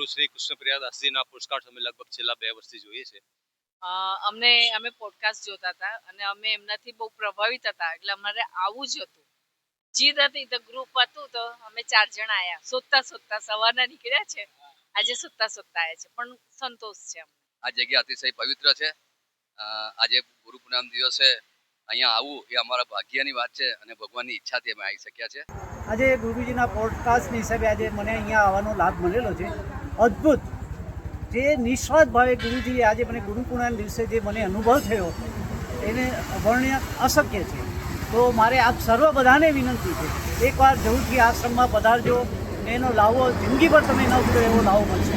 ગુરુ શ્રી કૃષ્ણપ્રિયા દાસજીના પોસ્ટકાર્ડ અમે લગભગ છેલ્લા 2 વર્ષથી જોઈએ છે. અમે પોડકાસ્ટ જોતા હતા અને અમે એમનાથી બહુ પ્રભાવિત હતા, એટલે અમારે આવું જ હતું. જીદ હતી તો ગ્રુપ હતું, તો અમે 4 જણ આવ્યા. શોધતા સવારના નીકળ્યા છે, આજે શોધતા આવ્યા છે, પણ સંતોષ છે અમને. આ જગ્યા અતિશય પવિત્ર છે. આજે ગુરુ પૂનમ દિવસે અહીંયા આવવું એ અમારા ભાગ્યની વાત છે અને ભગવાનની ઈચ્છાથી અમે આવી શક્યા છે. આજે ગુરુજીના પોડકાસ્ટની હિસાબે આજે મને અહીંયા આવવાનો લાભ મળેલો છે. અદ્ભુત, જે નિસ્વાર્થ ભાવે ગુરુજીએ આજે મને ગુરુ પૂર્ણિમાના દિવસે જે મને અનુભવ થયો એને વર્ણ્ય અશક્ય છે. તો મારે આપ સર્વ બધાને વિનંતી છે, એકવાર જરૂરથી આશ્રમમાં પધારજો. એનો લાવો જિંદગી પર તમે ન ભૂલો એવો લાવો મળશે.